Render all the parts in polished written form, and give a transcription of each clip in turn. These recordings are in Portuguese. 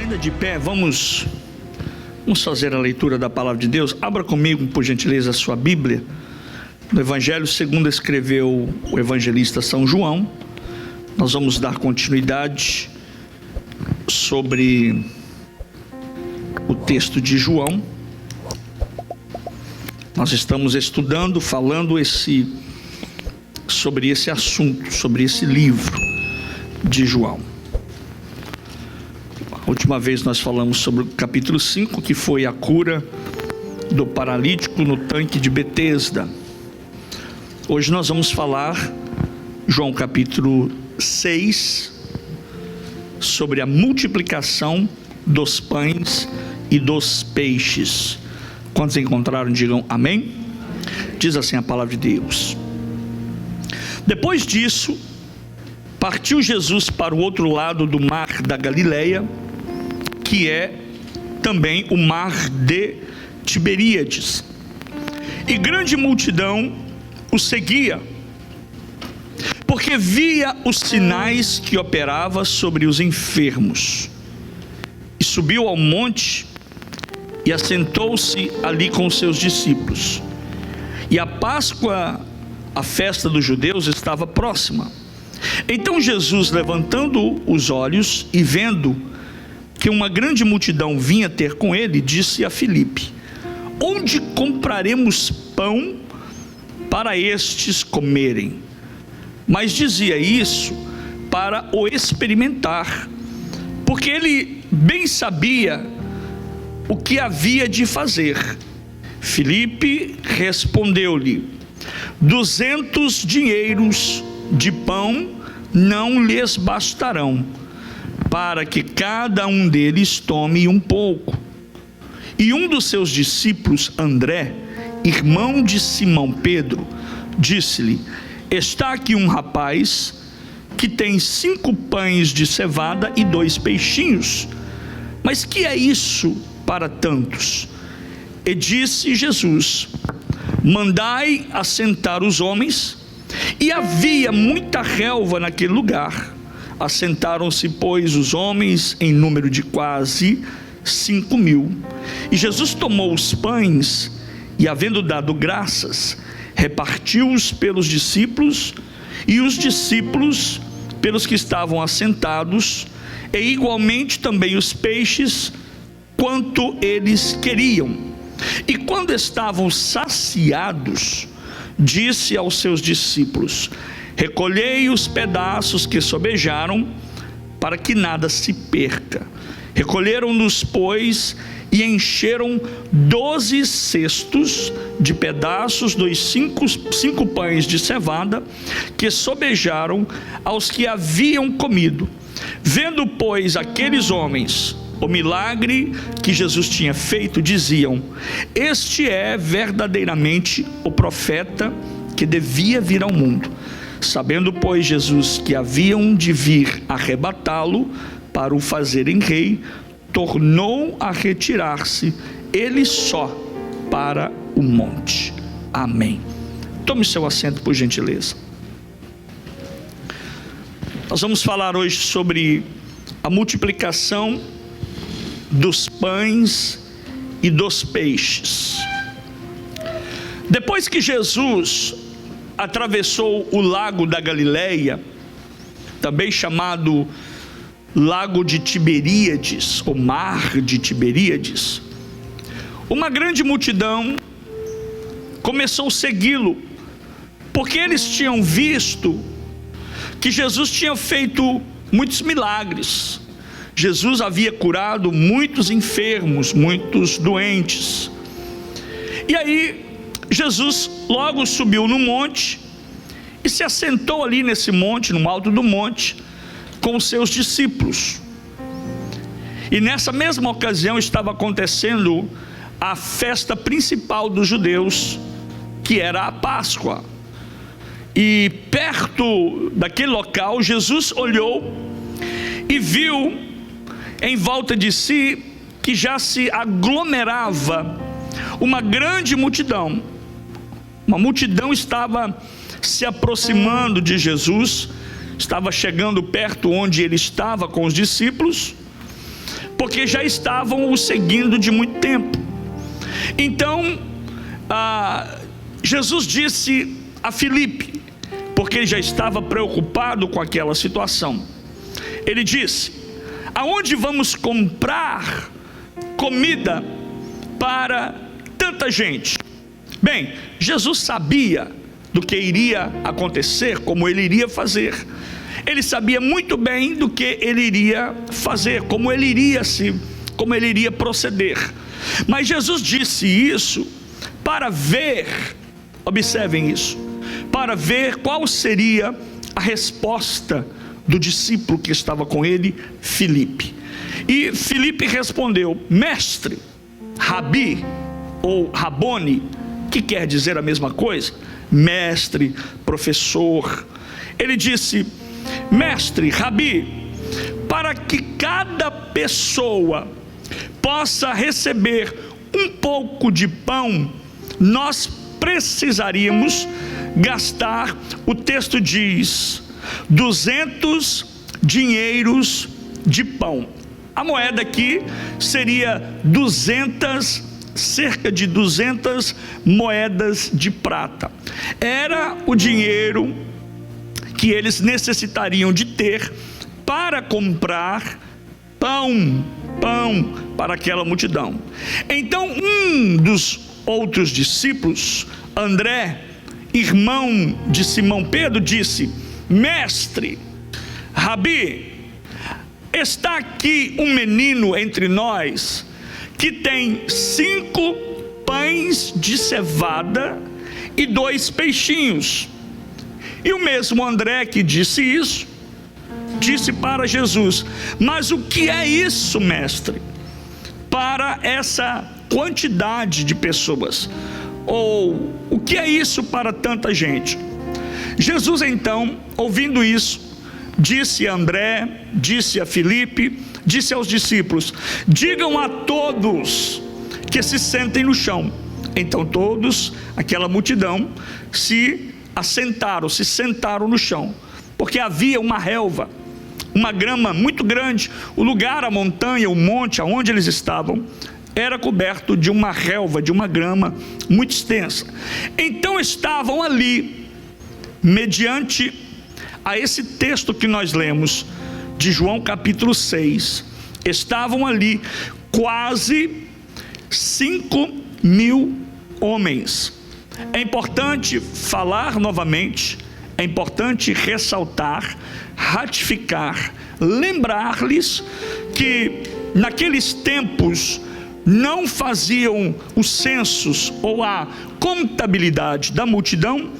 Ainda de pé, vamos fazer a leitura da palavra de Deus. Abra comigo, por gentileza, a sua Bíblia, no Evangelho segundo escreveu o evangelista São João. Nós vamos dar continuidade sobre o texto de João. Nós estamos estudando, falando sobre esse assunto, sobre esse livro de João. A última vez nós falamos sobre o capítulo 5, que foi a cura do paralítico no tanque de Betesda. Hoje nós vamos falar, João capítulo 6, sobre a multiplicação dos pães e dos peixes. Quantos encontraram, digam amém. Diz assim a palavra de Deus: depois disso, partiu Jesus para o outro lado do mar da Galileia, que é também o mar de Tiberíades, e grande multidão o seguia, porque via os sinais que operava sobre os enfermos. E subiu ao monte e assentou-se ali com os seus discípulos. E a Páscoa, a festa dos judeus, estava próxima. Então Jesus, levantando os olhos e vendo que uma grande multidão vinha ter com ele, disse a Filipe: onde compraremos pão para estes comerem? Mas dizia isso para o experimentar, porque ele bem sabia o que havia de fazer. Filipe respondeu-lhe: 200 dinheiros de pão não lhes bastarão, para que cada um deles tome um pouco. E um dos seus discípulos, André, irmão de Simão Pedro, disse-lhe: está aqui um rapaz que tem 5 pães de cevada e 2 peixinhos, mas que é isso para tantos? E disse Jesus: mandai assentar os homens. E havia muita relva naquele lugar. Assentaram-se, pois, os homens em número de quase 5.000. E Jesus tomou os pães e, havendo dado graças, repartiu-os pelos discípulos, e os discípulos pelos que estavam assentados, e igualmente também os peixes, quanto eles queriam. E quando estavam saciados, disse aos seus discípulos: recolhei os pedaços que sobejaram, para que nada se perca. Recolheram-nos, pois, e encheram 12 cestos de pedaços dos 5 pães de cevada que sobejaram aos que haviam comido. Vendo, pois, aqueles homens o milagre que Jesus tinha feito, diziam: este é verdadeiramente o profeta que devia vir ao mundo. Sabendo, pois, Jesus que haviam de vir arrebatá-lo para o fazerem rei, tornou a retirar-se, ele só, para o monte. Amém. Tome seu assento, por gentileza. Nós vamos falar hoje sobre a multiplicação dos pães e dos peixes. Depois que Jesus atravessou o lago da Galileia, também chamado lago de Tiberíades, ou mar de Tiberíades, uma grande multidão começou a segui-lo, porque eles tinham visto que Jesus tinha feito muitos milagres. Jesus havia curado muitos enfermos, muitos doentes. E aí Jesus logo subiu no monte e se assentou ali nesse monte, no alto do monte, com os seus discípulos. E nessa mesma ocasião estava acontecendo a festa principal dos judeus, que era a Páscoa. E perto daquele local, Jesus olhou e viu em volta de si que já se aglomerava uma grande multidão. Uma multidão estava se aproximando de Jesus, estava chegando perto onde ele estava com os discípulos, porque já estavam o seguindo de muito tempo. Então, Jesus disse a Filipe, porque ele já estava preocupado com aquela situação, ele disse: aonde vamos comprar comida para tanta gente? Bem, Jesus sabia do que iria acontecer, como ele iria fazer. Ele sabia muito bem do que ele iria fazer, como ele iria proceder. Mas Jesus disse isso para ver, observem isso, para ver qual seria a resposta do discípulo que estava com ele, Filipe. E Filipe respondeu: mestre, Rabi ou Rabone, que quer dizer a mesma coisa, mestre, professor. Ele disse: mestre, Rabi, para que cada pessoa possa receber um pouco de pão, nós precisaríamos gastar, o texto diz, 200 dinheiros de pão. A moeda aqui seria cerca de 200 moedas de prata. Era o dinheiro que eles necessitariam de ter para comprar pão para aquela multidão. Então um dos outros discípulos, André, irmão de Simão Pedro, disse: mestre, Rabi, está aqui um menino entre nós que tem 5 pães de cevada e 2 peixinhos. E o mesmo André que disse isso, disse para Jesus: mas o que é isso, mestre, para essa quantidade de pessoas? Ou o que é isso para tanta gente? Jesus então, ouvindo isso, disse a André, disse a Filipe, disse aos discípulos: digam a todos que se sentem no chão. Então todos, aquela multidão, se sentaram no chão, porque havia uma relva, uma grama muito grande. O lugar, a montanha, o monte aonde eles estavam, era coberto de uma relva, de uma grama muito extensa. Então estavam ali, mediante a esse texto que nós lemos, de João capítulo 6, estavam ali quase 5.000 homens. É importante falar novamente, é importante ressaltar, ratificar, lembrar-lhes que naqueles tempos não faziam os censos ou a contabilidade da multidão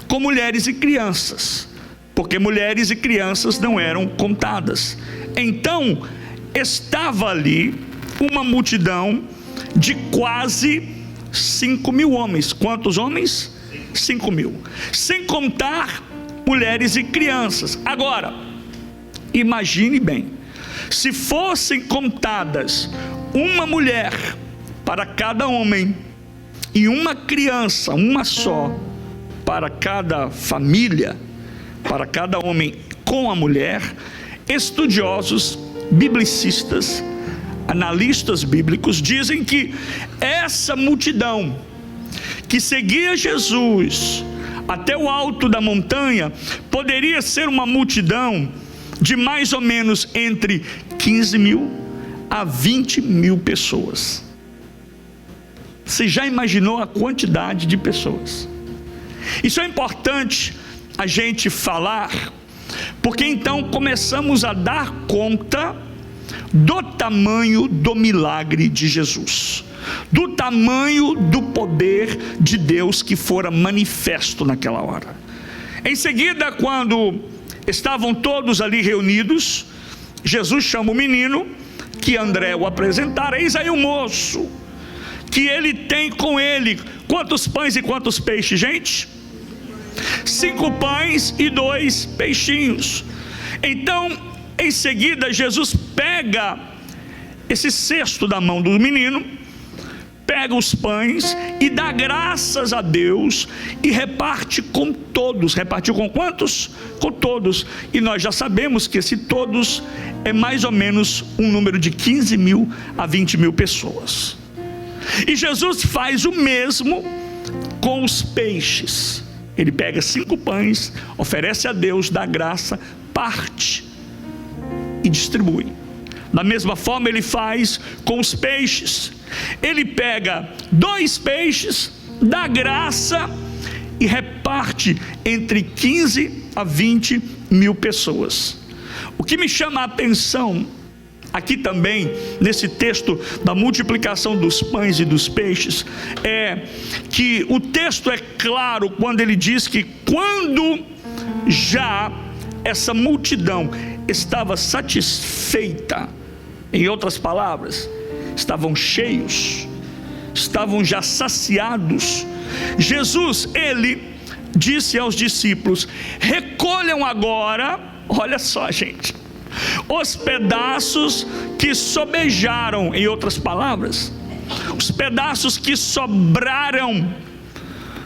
com mulheres e crianças, porque mulheres e crianças não eram contadas. Então estava ali uma multidão de quase 5.000 homens. Quantos homens? 5.000, sem contar mulheres e crianças. Agora, imagine bem, se fossem contadas uma mulher para cada homem e uma criança, uma só, para cada família, para cada homem com a mulher, estudiosos, biblicistas, analistas bíblicos dizem que essa multidão que seguia Jesus até o alto da montanha poderia ser uma multidão de mais ou menos entre 15.000 a 20.000 pessoas. Você já imaginou a quantidade de pessoas? Isso é importante a gente falar, porque então começamos a dar conta do tamanho do milagre de Jesus, do tamanho do poder de Deus que fora manifesto naquela hora. Em seguida, quando estavam todos ali reunidos, Jesus chama o menino, que André o apresentara. Eis aí o moço, que ele tem com ele quantos pães e quantos peixes, gente? 5 pães e 2 peixinhos. Então, em seguida, Jesus pega esse cesto da mão do menino, pega os pães e dá graças a Deus e reparte com todos. Repartiu com quantos? Com todos. E nós já sabemos que esse todos é mais ou menos um número de 15 mil a 20 mil pessoas. E Jesus faz o mesmo com os peixes. Ele pega 5 pães, oferece a Deus, dá graça, parte e distribui. Da mesma forma ele faz com os peixes. Ele pega 2 peixes, dá graça e reparte entre 15 a 20 mil pessoas. O que me chama a atenção aqui também, nesse texto da multiplicação dos pães e dos peixes, é que o texto é claro quando ele diz que quando já essa multidão estava satisfeita, em outras palavras, estavam cheios, estavam já saciados, Jesus, ele disse aos discípulos: recolham agora, olha só, gente, os pedaços que sobejaram, em outras palavras, os pedaços que sobraram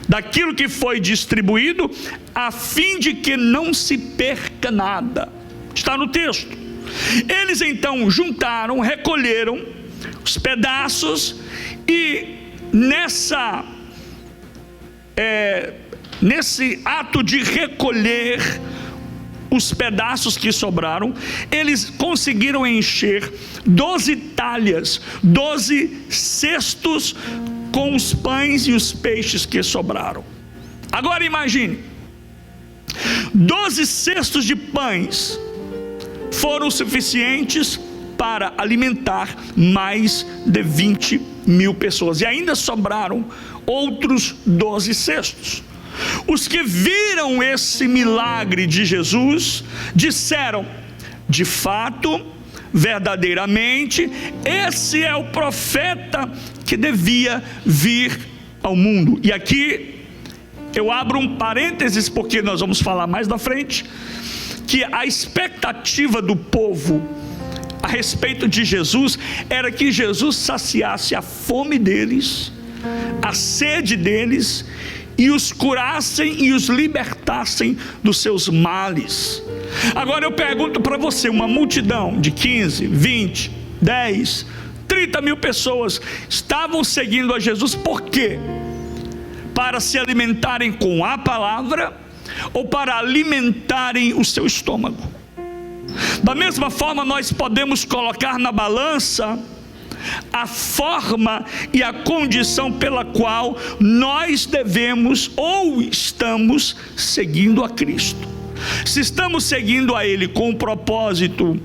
daquilo que foi distribuído, a fim de que não se perca nada. Está no texto. Eles então juntaram, recolheram os pedaços e nesse ato de recolher os pedaços que sobraram, eles conseguiram encher 12 talhas, 12 cestos com os pães e os peixes que sobraram. Agora imagine, 12 cestos de pães foram suficientes para alimentar mais de 20 mil pessoas, e ainda sobraram outros 12 cestos. Os que viram esse milagre de Jesus disseram: de fato, verdadeiramente, esse é o profeta que devia vir ao mundo. E aqui eu abro um parênteses, porque nós vamos falar mais na frente que a expectativa do povo a respeito de Jesus era que Jesus saciasse a fome deles, a sede deles, e os curassem e os libertassem dos seus males. Agora eu pergunto para você, uma multidão de 15, 20, 10, 30 mil pessoas estavam seguindo a Jesus, por quê? Para se alimentarem com a palavra ou para alimentarem o seu estômago? Da mesma forma, nós podemos colocar na balança a forma e a condição pela qual nós devemos ou estamos seguindo a Cristo. Se estamos seguindo a Ele com o propósito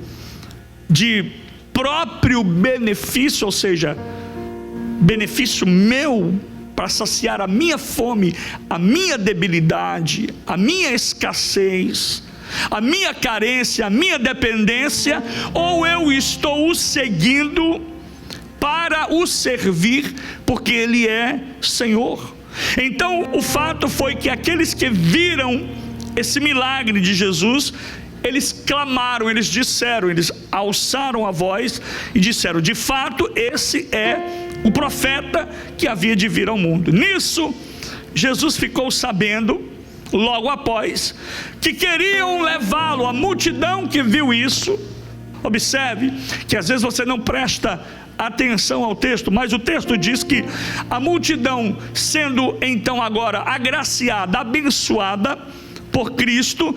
de próprio benefício, ou seja, benefício meu, para saciar a minha fome, a minha debilidade, a minha escassez, a minha carência, a minha dependência, ou eu estou o seguindo para o servir, porque Ele é Senhor. Então o fato foi que aqueles que viram esse milagre de Jesus, eles clamaram, eles disseram, eles alçaram a voz e disseram: de fato, esse é o profeta que havia de vir ao mundo. Nisso, Jesus ficou sabendo, logo após, que queriam levá-lo. A multidão que viu isso, observe que às vezes você não presta atenção ao texto, mas o texto diz que a multidão, sendo então agora agraciada, abençoada por Cristo,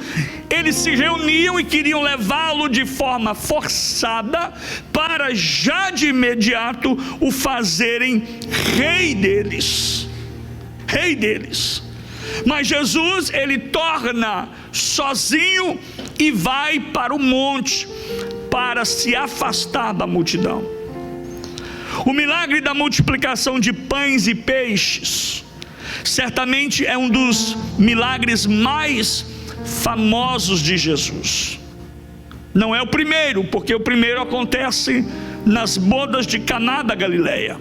eles se reuniam e queriam levá-lo de forma forçada para já de imediato o fazerem rei deles. Rei deles. Mas Jesus, ele torna sozinho e vai para o monte para se afastar da multidão. O milagre da multiplicação de pães e peixes certamente é um dos milagres mais famosos de Jesus. Não é o primeiro, porque o primeiro acontece nas bodas de Caná da Galileia.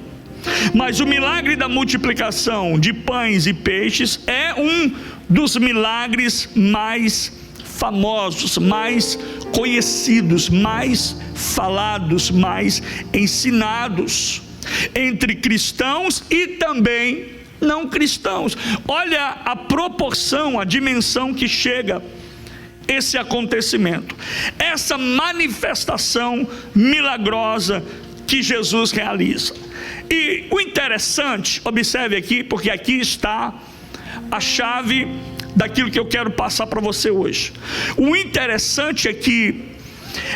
Mas o milagre da multiplicação de pães e peixes é um dos milagres mais famosos, mais conhecidos, mais falados, mais ensinados. entre cristãos e também não cristãos. Olha a proporção, a dimensão que chega esse acontecimento, essa manifestação milagrosa que Jesus realiza. E o interessante, observe aqui, porque aqui está a chave daquilo que eu quero passar para você hoje. O interessante é que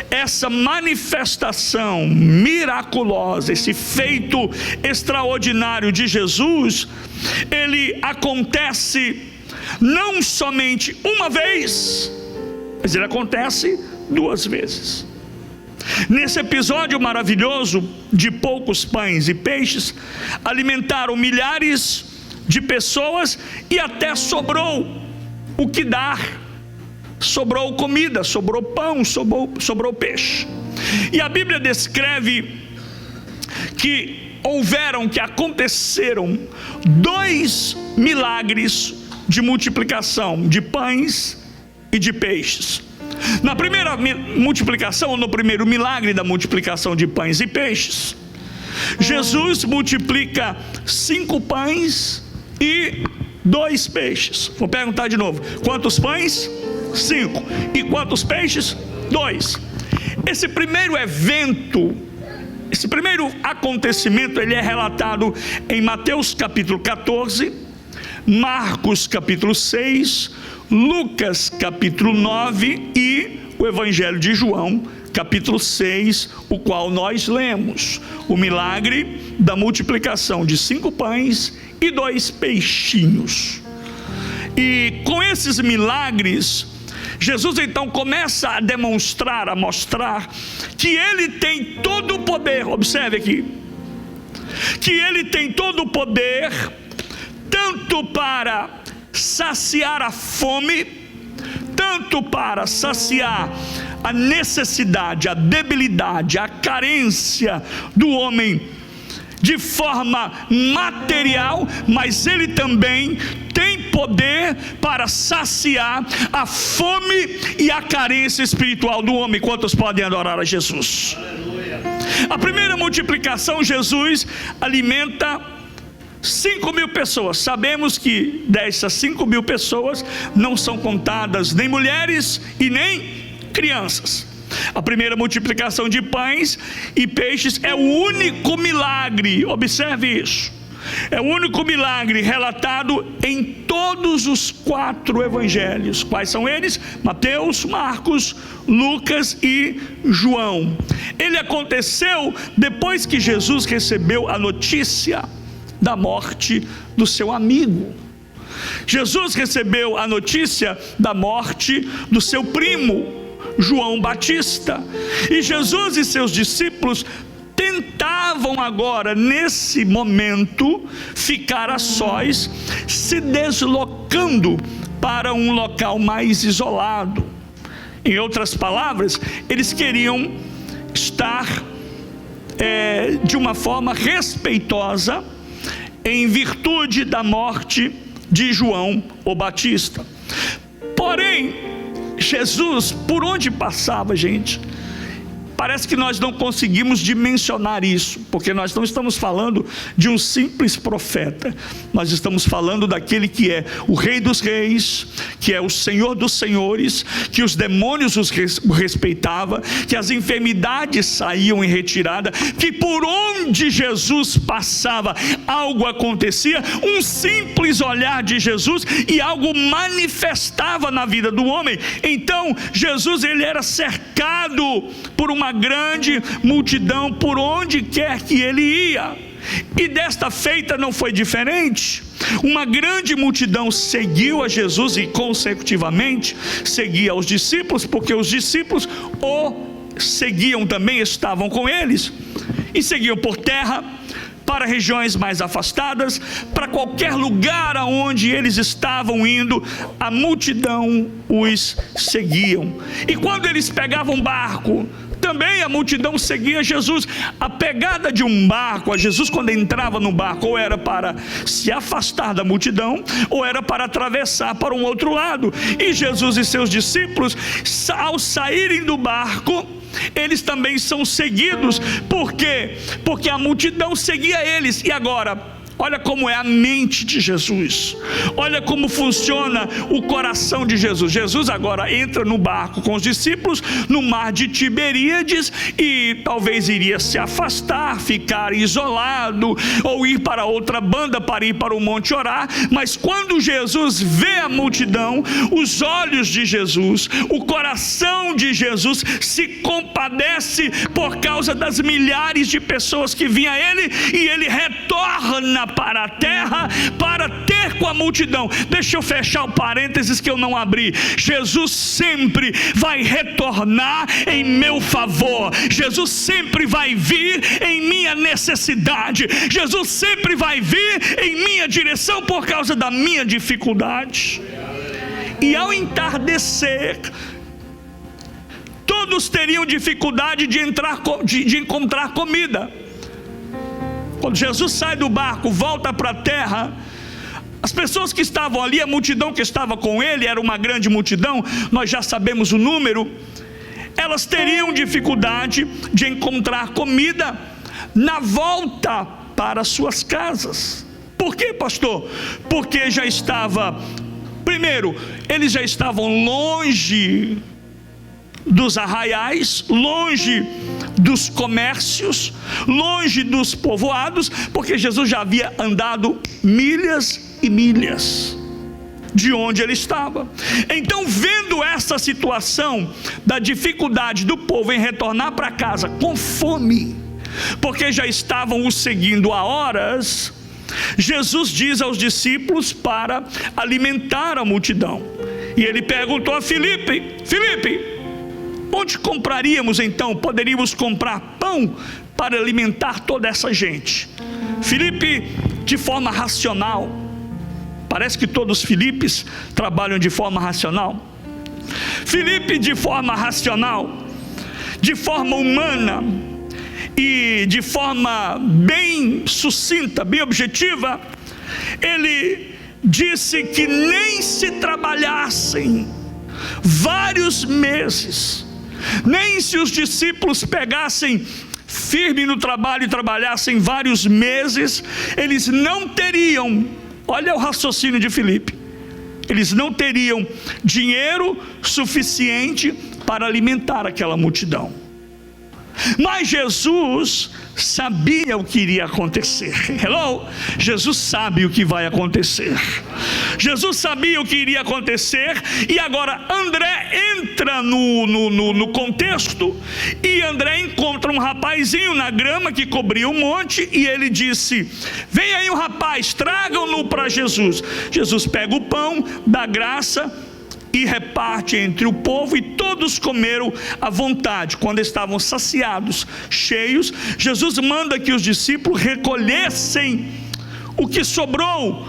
essa manifestação miraculosa, esse feito extraordinário de Jesus, ele acontece não somente uma vez, mas ele acontece duas vezes. Nesse episódio maravilhoso de poucos pães e peixes, alimentaram milhares de pessoas e até sobrou o que dar. Sobrou comida, sobrou pão, sobrou peixe. E a Bíblia descreve que aconteceram 2 milagres de multiplicação de pães e de peixes. Na primeira multiplicação, ou no primeiro milagre da multiplicação de pães e peixes, Jesus multiplica 5 pães e 2 peixes. Vou perguntar de novo: quantos pães? 5. E quantos peixes? 2. Esse primeiro evento, esse primeiro acontecimento, ele é relatado em Mateus capítulo 14, Marcos capítulo 6, Lucas capítulo 9 e o Evangelho de João capítulo 6, o qual nós lemos. O milagre da multiplicação de 5 pães e 2 peixinhos. E com esses milagres, Jesus então começa a demonstrar, a mostrar que ele tem todo o poder. Observe aqui, que ele tem todo o poder, tanto para saciar a fome, tanto para saciar a necessidade, a debilidade, a carência do homem de forma material, mas ele também tem poder para saciar a fome e a carência espiritual do homem. Quantos podem adorar a Jesus? Aleluia. A primeira multiplicação, Jesus alimenta 5.000 pessoas. Sabemos que dessas 5.000 pessoas não são contadas nem mulheres e nem crianças. A primeira multiplicação de pães e peixes é o único milagre, observe isso, é o único milagre relatado em todos os 4 evangelhos. Quais são eles? Mateus, Marcos, Lucas e João. Ele aconteceu depois que Jesus recebeu a notícia da morte do seu amigo. Jesus recebeu a notícia da morte do seu primo, João Batista, e Jesus e seus discípulos tentavam agora, nesse momento, ficar a sós, se deslocando para um local mais isolado. Em outras palavras, eles queriam estar de uma forma respeitosa, em virtude da morte de João o Batista. Porém, Jesus, por onde passava, gente, parece que nós não conseguimos dimensionar isso, porque nós não estamos falando de um simples profeta, nós estamos falando daquele que é o Rei dos Reis, que é o Senhor dos Senhores, que os demônios o respeitavam, que as enfermidades saíam em retirada, que por onde Jesus passava, algo acontecia, um simples olhar de Jesus e algo manifestava na vida do homem. Então, Jesus, ele era cercado por uma grande multidão por onde quer que ele ia, e desta feita não foi diferente. Uma grande multidão seguiu a Jesus e consecutivamente seguia os discípulos, porque os discípulos o seguiam também, estavam com eles, e seguiam por terra, para regiões mais afastadas, para qualquer lugar aonde eles estavam indo, a multidão os seguiam. E quando eles pegavam barco, também a multidão seguia Jesus. A pegada de um barco, a Jesus quando entrava no barco, ou era para se afastar da multidão, ou era para atravessar para um outro lado. E Jesus e seus discípulos, ao saírem do barco, eles também são seguidos. Por quê? Porque a multidão seguia eles. E agora, olha como é a mente de Jesus, olha como funciona o coração de Jesus. Jesus agora entra no barco com os discípulos no mar de Tiberíades, e talvez iria se afastar, ficar isolado, ou ir para outra banda para ir para o monte orar. Mas quando Jesus vê a multidão, os olhos de Jesus, o coração de Jesus se compadece por causa das milhares de pessoas que vinham a ele, e ele retorna para a terra para ter com a multidão. Deixa eu fechar o parênteses que eu não abri. Jesus sempre vai retornar em meu favor. Jesus sempre vai vir em minha necessidade. Jesus sempre vai vir em minha direção por causa da minha dificuldade. E ao entardecer, todos teriam dificuldade de encontrar comida. Quando Jesus sai do barco, volta para a terra, as pessoas que estavam ali, a multidão que estava com ele, era uma grande multidão, nós já sabemos o número, elas teriam dificuldade de encontrar comida na volta para suas casas. Por quê, pastor? Porque já estava, primeiro, eles já estavam longe dos arraiais, longe dos comércios, longe dos povoados, porque Jesus já havia andado milhas e milhas de onde ele estava. Então, vendo essa situação da dificuldade do povo em retornar para casa com fome, porque já estavam o seguindo há horas, Jesus diz aos discípulos para alimentar a multidão. E ele perguntou a Filipe: onde compraríamos então? Poderíamos comprar pão para alimentar toda essa gente? Filipe, de forma racional, parece que todos os Filipes trabalham de forma racional. Filipe, de forma racional, de forma humana e de forma bem sucinta, bem objetiva, ele disse que nem se trabalhassem vários meses, nem se os discípulos pegassem firme no trabalho e trabalhassem vários meses, eles não teriam, olha o raciocínio de Filipe, eles não teriam dinheiro suficiente para alimentar aquela multidão. Mas Jesus sabia o que iria acontecer. Hello? Jesus sabe o que vai acontecer. Jesus sabia o que iria acontecer. E agora André entra no contexto. E André encontra um rapazinho na grama que cobria o monte. E ele disse: vem aí um rapaz, tragam-no para Jesus. Jesus pega o pão, dá graça e reparte entre o povo, e todos comeram à vontade. Quando estavam saciados, cheios, Jesus manda que os discípulos recolhessem o que sobrou,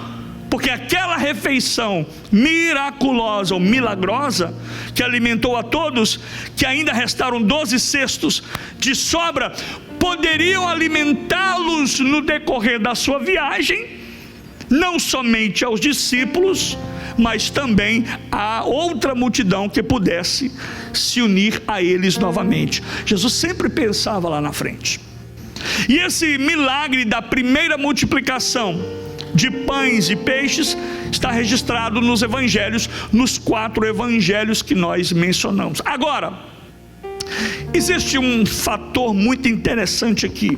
porque aquela refeição miraculosa ou milagrosa, que alimentou a todos, que ainda restaram 12 cestos de sobra, poderiam alimentá-los no decorrer da sua viagem, não somente aos discípulos, mas também a outra multidão que pudesse se unir a eles novamente. Jesus sempre pensava lá na frente. E esse milagre da primeira multiplicação de pães e peixes está registrado nos evangelhos, nos 4 evangelhos que nós mencionamos. Agora, existe um fator muito interessante aqui,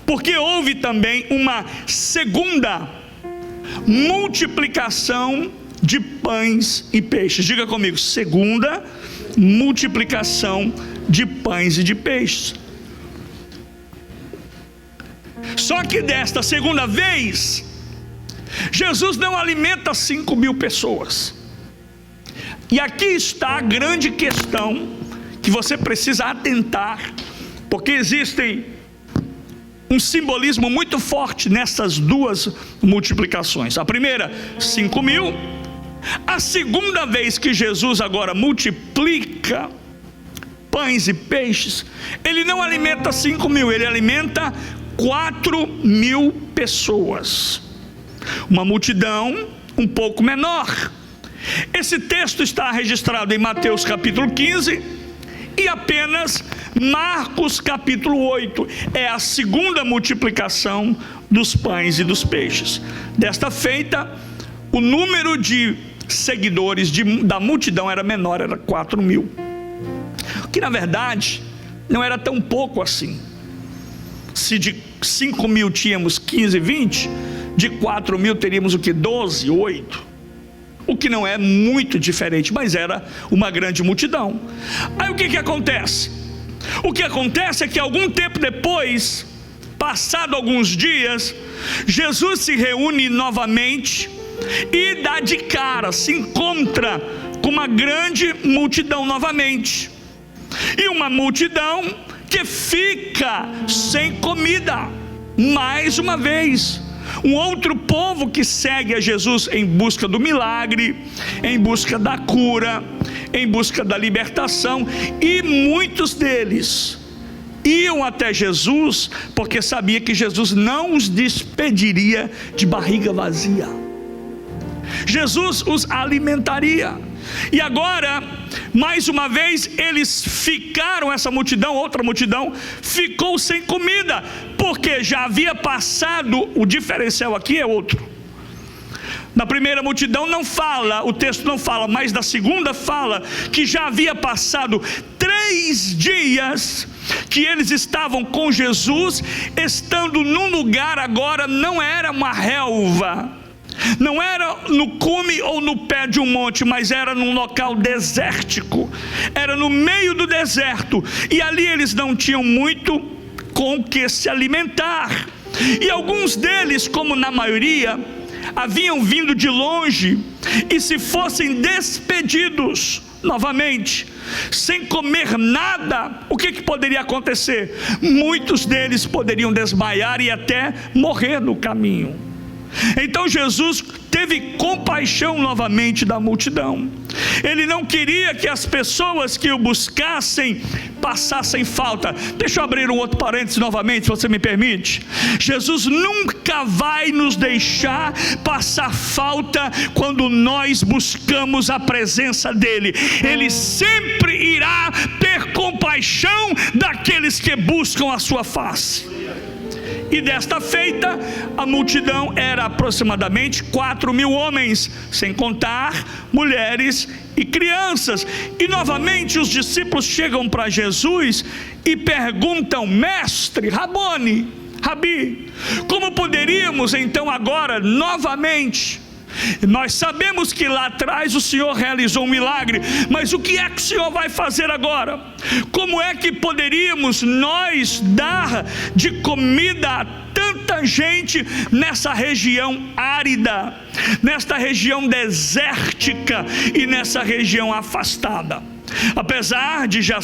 porque houve também uma segunda multiplicação de pães e peixes. Diga comigo: segunda multiplicação de pães e de peixes. Só que desta segunda vez, Jesus não alimenta 5.000 pessoas. E aqui está a grande questão que você precisa atentar, porque existem um simbolismo muito forte nessas duas multiplicações. A primeira, 5.000. A segunda vez que Jesus agora multiplica pães e peixes, ele não alimenta 5.000, ele alimenta 4.000 pessoas. Uma multidão um pouco menor. Esse texto está registrado em Mateus capítulo 15 e apenas Marcos capítulo 8 é a segunda multiplicação dos pães e dos peixes. Desta feita, o número de seguidores da multidão era menor, era 4.000, que na verdade não era tão pouco assim. Se de 5.000 tínhamos 15, 20, de 4.000 teríamos o que? 12, 8, o que não é muito diferente, mas era uma grande multidão. Aí o que acontece? O que acontece é que algum tempo depois, passado alguns dias, Jesus se reúne novamente e dá de cara, se encontra com uma grande multidão novamente, e uma multidão que fica sem comida, mais uma vez. Um outro povo que segue a Jesus em busca do milagre, em busca da cura, em busca da libertação, e muitos deles iam até Jesus porque sabia que Jesus não os despediria de barriga vazia. Jesus os alimentaria. E agora, mais uma vez, eles ficaram, essa multidão, outra multidão, ficou sem comida, porque já havia passado, o diferencial aqui é outro. Na primeira multidão não fala, o texto não fala, mas da segunda fala que já havia passado 3 dias que eles estavam com Jesus, estando num lugar agora, não era uma relva, não era no cume ou no pé de um monte, mas era num local desértico, era no meio do deserto, e ali eles não tinham muito com que se alimentar, e alguns deles, como na maioria, haviam vindo de longe, e se fossem despedidos novamente, sem comer nada, o que poderia acontecer? Muitos deles poderiam desmaiar e até morrer no caminho. Então Jesus teve compaixão novamente da multidão. Ele não queria que as pessoas que o buscassem passassem falta. Deixa eu abrir um outro parênteses novamente, se você me permite. Jesus nunca vai nos deixar passar falta quando nós buscamos a presença dele. Ele sempre irá ter compaixão daqueles que buscam a sua face. E desta feita, a multidão era aproximadamente 4.000 homens, sem contar mulheres e crianças. E novamente os discípulos chegam para Jesus e perguntam: mestre, Rabone, Rabi, como poderíamos então agora novamente? Nós sabemos que lá atrás o Senhor realizou um milagre, mas o que é que o Senhor vai fazer agora? Como é que poderíamos nós dar de comida a tanta gente nessa região árida, nesta região desértica e nessa região afastada? Apesar de já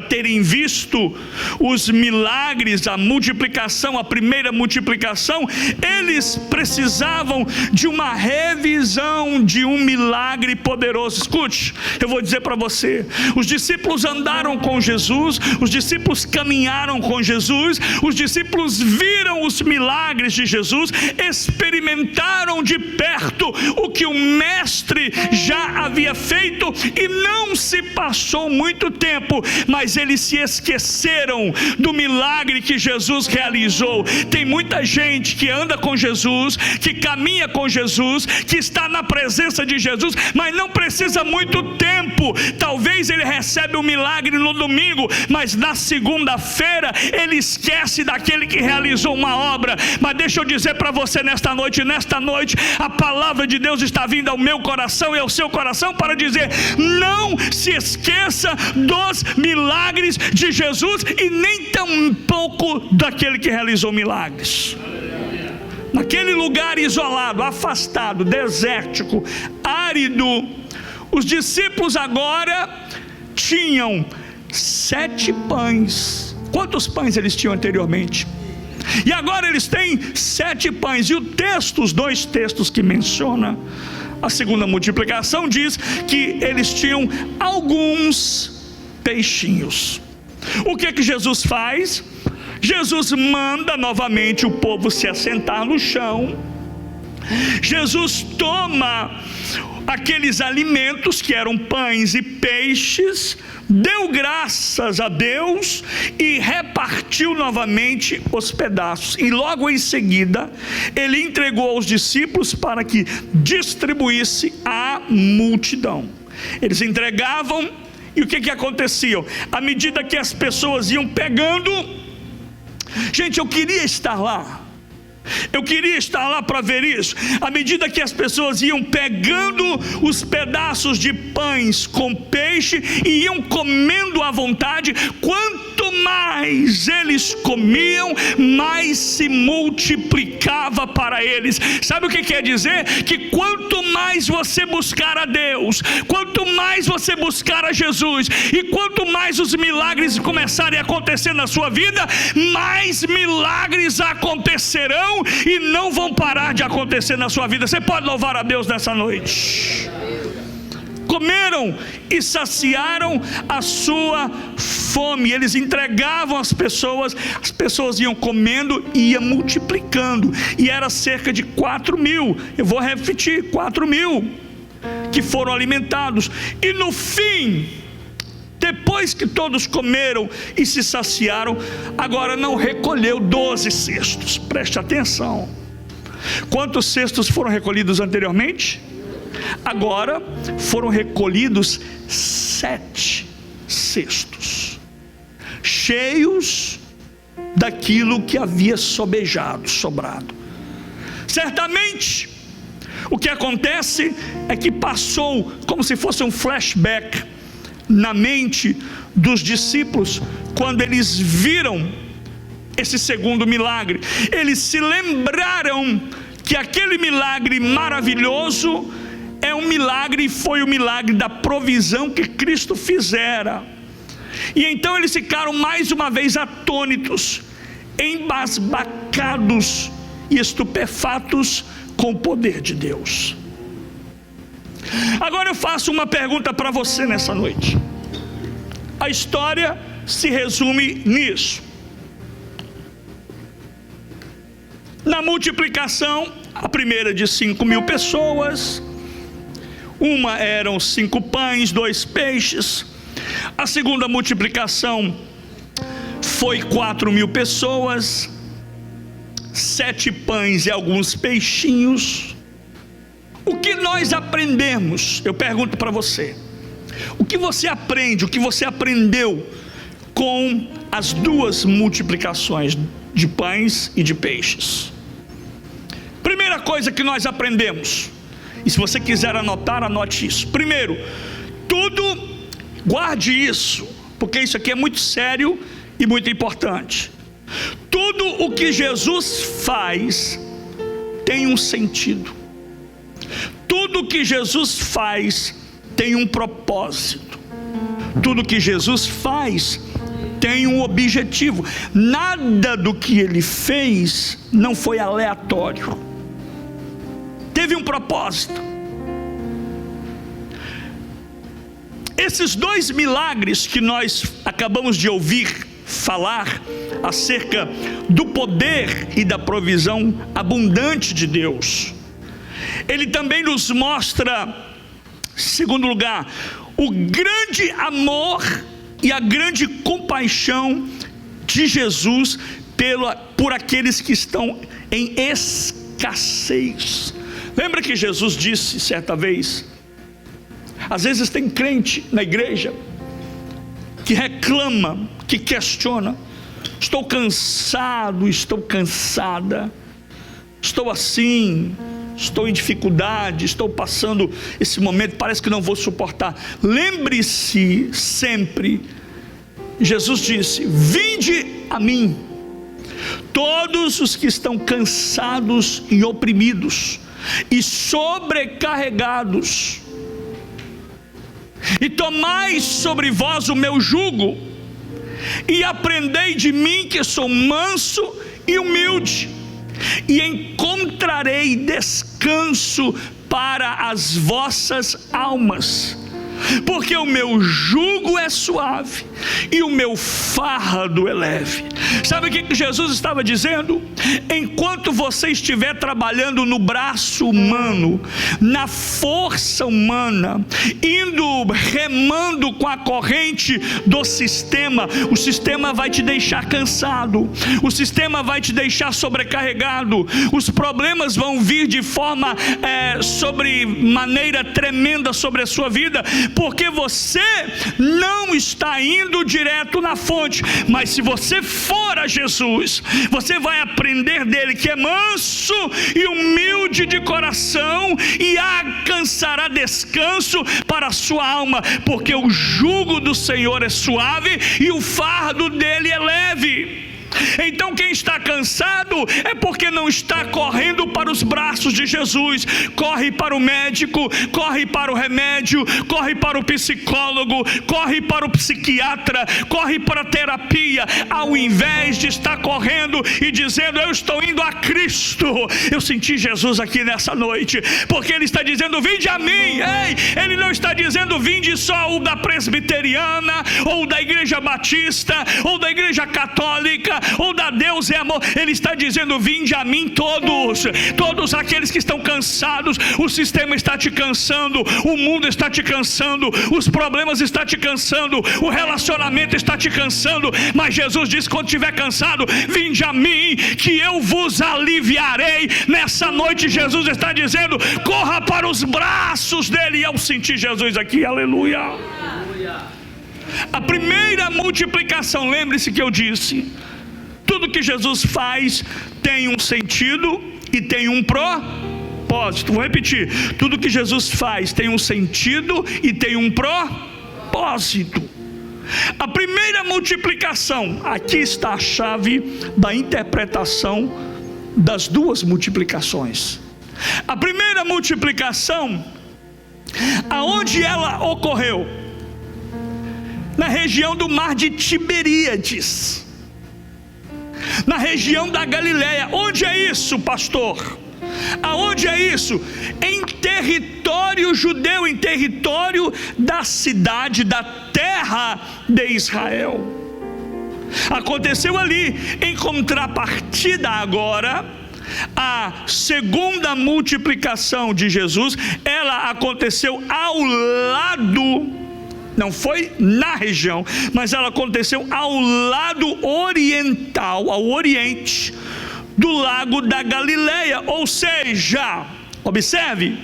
terem visto os milagres, a multiplicação, a primeira multiplicação, eles precisavam de uma revisão de um milagre poderoso. Escute, eu vou dizer para você: os discípulos andaram com Jesus, os discípulos caminharam com Jesus, os discípulos viram os milagres de Jesus, experimentaram de perto o que o mestre já havia feito, e não se passou muito tempo, mas eles se esqueceram do milagre que Jesus realizou. Tem muita gente que anda com Jesus, que caminha com Jesus, que está na presença de Jesus, mas não precisa muito tempo. Talvez ele recebe o milagre no domingo, mas na segunda-feira ele esquece daquele que realizou uma obra. Mas deixa eu dizer para você nesta noite, a palavra de Deus está vindo ao meu coração e ao seu coração para dizer: não se esqueça dos milagres de Jesus, e nem tão pouco daquele que realizou milagres. Naquele lugar isolado, afastado, desértico, árido, os discípulos agora tinham 7 pães. Quantos pães eles tinham anteriormente? E agora eles têm 7 pães. E os 2 textos que menciona a segunda multiplicação diz que eles tinham alguns peixinhos. O que Jesus faz? Jesus manda novamente o povo se assentar no chão, Jesus toma aqueles alimentos que eram pães e peixes, deu graças a Deus e repartiu novamente os pedaços. E logo em seguida, ele entregou aos discípulos para que distribuísse à multidão. Eles entregavam, e o que acontecia? À medida que as pessoas iam pegando, gente, eu queria estar lá. Eu queria estar lá para ver isso. À medida que as pessoas iam pegando os pedaços de pães com peixe e iam comendo à vontade, quanto mais eles comiam, mais se multiplicava para eles. Sabe o que quer dizer? Que quanto mais você buscar a Deus, quanto mais você buscar a Jesus, e quanto mais os milagres começarem a acontecer na sua vida, mais milagres acontecerão e não vão parar de acontecer na sua vida. Você pode louvar a Deus nessa noite. Comeram e saciaram a sua fome. Eles entregavam às pessoas, as pessoas iam comendo e iam multiplicando, e era cerca de 4.000, eu vou repetir, 4.000 que foram alimentados. E no fim, depois que todos comeram e se saciaram, agora não recolheu 12 cestos. Preste atenção. Quantos cestos foram recolhidos anteriormente? Agora foram recolhidos 7 cestos, cheios daquilo que havia sobrado. Certamente, o que acontece é que passou como se fosse um flashback na mente dos discípulos, quando eles viram esse segundo milagre. Eles se lembraram que aquele milagre maravilhoso é um milagre, foi o milagre da provisão que Cristo fizera. E então eles ficaram mais uma vez atônitos, embasbacados e estupefatos com o poder de Deus. Agora eu faço uma pergunta para você nessa noite. A história se resume nisso. Na multiplicação, a primeira de 5.000 pessoas, uma eram 5 pães, 2 peixes. A segunda multiplicação foi 4.000 pessoas, 7 pães e alguns peixinhos. O que nós aprendemos? Eu pergunto para você. O que você aprende, o que você aprendeu com as 2 multiplicações de pães e de peixes? Primeira coisa que nós aprendemos, e se você quiser anotar, anote isso. Primeiro, tudo, guarde isso, porque isso aqui é muito sério e muito importante. Tudo o que Jesus faz tem um sentido. Tudo que Jesus faz tem um propósito. Tudo que Jesus faz tem um objetivo. Nada do que ele fez não foi aleatório. Teve um propósito. Esses 2 milagres que nós acabamos de ouvir falar acerca do poder e da provisão abundante de Deus, ele também nos mostra, em segundo lugar, o grande amor e a grande compaixão de Jesus por aqueles que estão em escassez. Lembra que Jesus disse certa vez, às vezes tem crente na igreja que reclama, que questiona: estou cansado, estou cansada, estou assim, estou em dificuldade, estou passando esse momento, parece que não vou suportar. Lembre-se sempre, Jesus disse: vinde a mim, todos os que estão cansados e oprimidos e sobrecarregados, e tomai sobre vós o meu jugo, e aprendei de mim, que sou manso e humilde, e encontrarei descanso para as vossas almas, porque o meu jugo é suave e o meu fardo é leve. Sabe o que Jesus estava dizendo? Enquanto você estiver trabalhando no braço humano, na força humana, remando com a corrente do sistema, o sistema vai te deixar cansado, o sistema vai te deixar sobrecarregado, os problemas vão vir de forma sobre maneira tremenda sobre a sua vida, porque você não está indo direto na fonte. Mas se você for a Jesus, você vai aprender dele que é manso e humilde de coração, e alcançará descanso para a sua alma, porque o jugo do Senhor é suave e o fardo dele é leve. Então quem está cansado é porque não está correndo para os braços de Jesus. Corre para o médico, corre para o remédio, corre para o psicólogo, corre para o psiquiatra, corre para a terapia, ao invés de estar correndo e dizendo: eu estou indo a Cristo. Eu senti Jesus aqui nessa noite, porque ele está dizendo: vinde a mim. Ei, ele não está dizendo vinde só o da presbiteriana, ou da igreja batista, ou da igreja católica, ou da Deus é amor. Ele está dizendo: vinde a mim todos aqueles que estão cansados. O sistema está te cansando, o mundo está te cansando, os problemas estão te cansando, o relacionamento está te cansando, mas Jesus diz: quando estiver cansado, vinde a mim, que eu vos aliviarei. Nessa noite Jesus está dizendo: corra para os braços dele. E eu senti Jesus aqui, aleluia. A primeira multiplicação, lembre-se que eu disse, tudo que Jesus faz tem um sentido e tem um propósito. Vou repetir: tudo que Jesus faz tem um sentido e tem um propósito. A primeira multiplicação, aqui está a chave da interpretação das duas multiplicações. A primeira multiplicação, aonde ela ocorreu? Na região do mar de Tiberíades, na região da Galileia. Onde é isso, pastor? Aonde é isso? Em território judeu, em território da cidade, da terra de Israel. Aconteceu ali. Em contrapartida agora, a segunda multiplicação de Jesus, ela aconteceu ao lado, não foi na região, mas ela aconteceu ao lado oriental, ao oriente do lago da Galileia, ou seja, observe,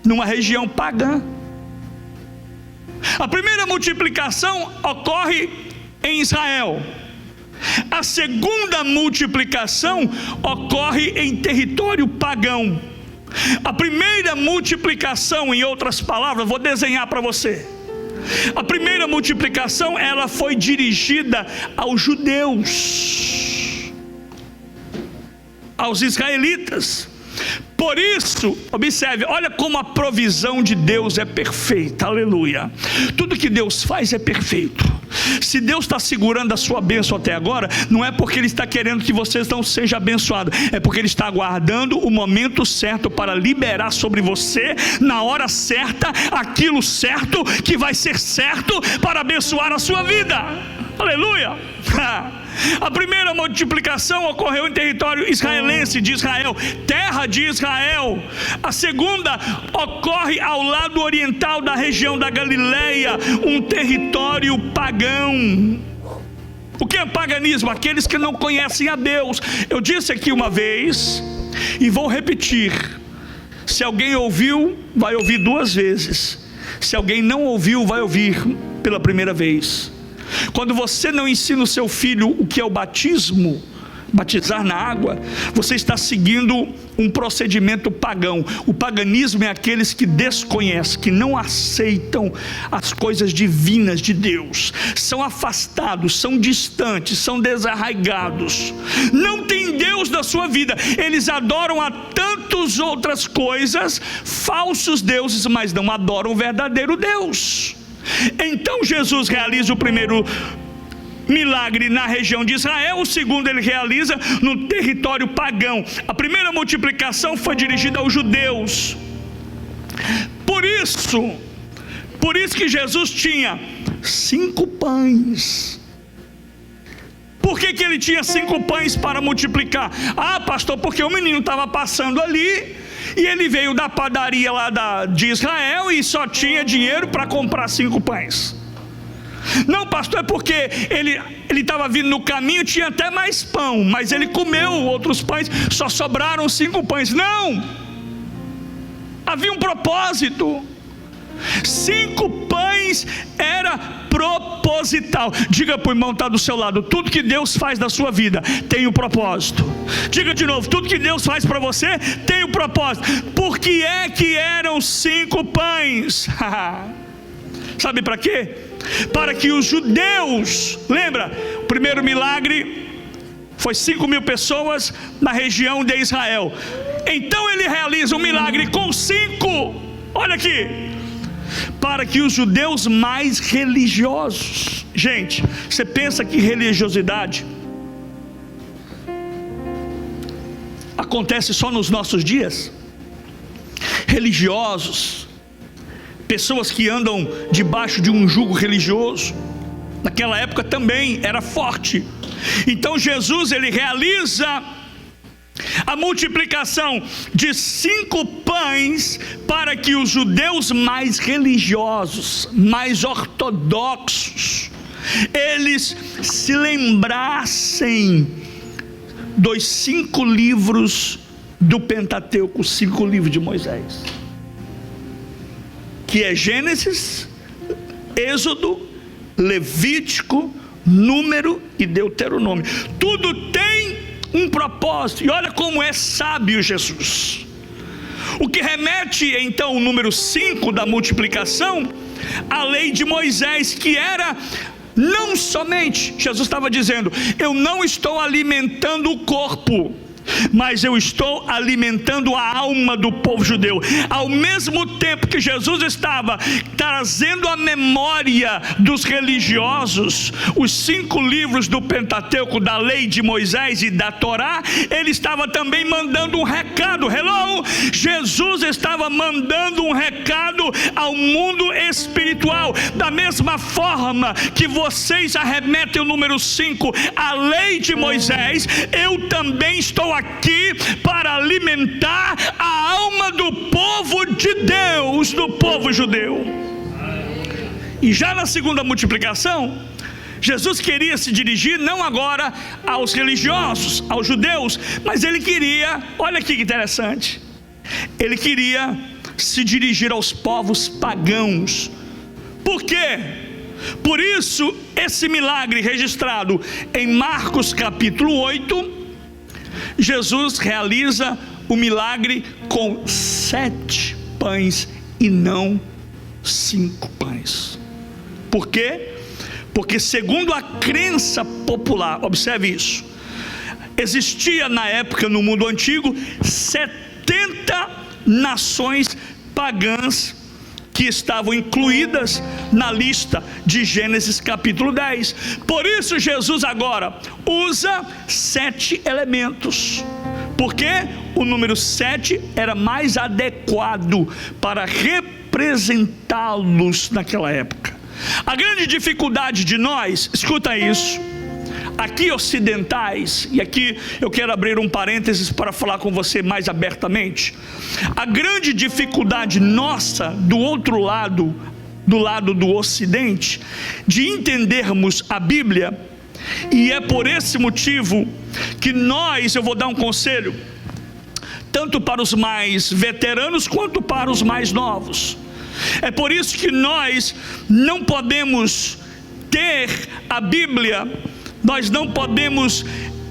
numa região pagã. A primeira multiplicação ocorre em Israel. A segunda multiplicação ocorre em território pagão. A primeira multiplicação, em outras palavras, vou desenhar para você. A primeira multiplicação, ela foi dirigida aos judeus, aos israelitas. Por isso, observe, olha como a provisão de Deus é perfeita, aleluia. Tudo que Deus faz é perfeito. Se Deus está segurando a sua bênção até agora, não é porque Ele está querendo que você não seja abençoado, é porque Ele está aguardando o momento certo para liberar sobre você, na hora certa, aquilo certo que vai ser certo para abençoar a sua vida, aleluia. A primeira multiplicação ocorreu em território israelense, de Israel, terra de Israel. A segunda ocorre ao lado oriental da região da Galileia, um território pagão. O que é paganismo? Aqueles que não conhecem a Deus. Eu disse aqui uma vez e vou repetir: se alguém ouviu, vai ouvir duas vezes. Se alguém não ouviu, vai ouvir pela primeira vez. Quando você não ensina o seu filho o que é o batismo, batizar na água, você está seguindo um procedimento pagão. O paganismo é aqueles que desconhecem, que não aceitam as coisas divinas de Deus, são afastados, são distantes, são desarraigados, não tem Deus na sua vida. Eles adoram a tantas outras coisas, falsos deuses, mas não adoram o verdadeiro Deus. Então Jesus realiza o primeiro milagre na região de Israel, o segundo ele realiza no território pagão. A primeira multiplicação foi dirigida aos judeus. Por isso que Jesus tinha 5 pães Por que ele tinha 5 pães para multiplicar? Ah, pastor, porque o menino estava passando ali e ele veio da padaria lá de Israel e só tinha dinheiro para comprar 5 pães. Não, pastor, é porque ele estava vindo no caminho, tinha até mais pão, mas ele comeu outros pães, só sobraram 5 pães. Não, havia um propósito. 5 pães era proposital. Diga para o irmão que está do seu lado: tudo que Deus faz na sua vida tem um propósito. Diga de novo: tudo que Deus faz para você tem um propósito. Por que é que eram 5 pães? Sabe para quê? Para que os judeus, lembra, o primeiro milagre foi 5.000 pessoas na região de Israel. Então ele realiza um milagre com 5, olha aqui, para que os judeus mais religiosos. Gente, você pensa que religiosidade acontece só nos nossos dias? Religiosos, pessoas que andam debaixo de um jugo religioso, naquela época também era forte. Então Jesus, ele realiza a multiplicação de 5 pães para que os judeus mais religiosos, mais ortodoxos, eles se lembrassem dos 5 livros do Pentateuco, 5 livros de Moisés, que é Gênesis, Êxodo, Levítico, Número e Deuteronômio. Tudo tem um propósito. E olha como é sábio Jesus. O que remete então o número 5 da multiplicação, a lei de Moisés, que era não somente, Jesus estava dizendo: eu não estou alimentando o corpo, mas eu estou alimentando a alma do povo judeu. Ao mesmo tempo que Jesus estava trazendo à memória dos religiosos os 5 livros do Pentateuco, da lei de Moisés e da Torá, ele estava também mandando um recado. Hello! Jesus estava mandando um recado ao mundo espiritual. Da mesma forma que vocês arremetem o número 5, a lei de Moisés, eu também estou aqui para alimentar a alma do povo de Deus, do povo judeu. E já na segunda multiplicação, Jesus queria se dirigir não agora aos religiosos, aos judeus, mas ele queria, olha que interessante, ele queria se dirigir aos povos pagãos. Por quê? Por isso, esse milagre registrado em Marcos capítulo 8, Jesus realiza o milagre com 7 pães e não 5 pães. Por quê? Porque segundo a crença popular, observe isso, existia na época, no mundo antigo, 70 nações pagãs que estavam incluídas na lista de Gênesis capítulo 10. Por isso Jesus agora usa 7 elementos, porque o número 7 era mais adequado para representá-los naquela época. A grande dificuldade de nós, escuta isso, aqui ocidentais, e aqui eu quero abrir um parênteses para falar com você mais abertamente. A grande dificuldade nossa, do outro lado, do lado do ocidente, de entendermos a Bíblia, e é por esse motivo que eu vou dar um conselho, tanto para os mais veteranos quanto para os mais novos. É por isso que nós não podemos ter a Bíblia, nós não podemos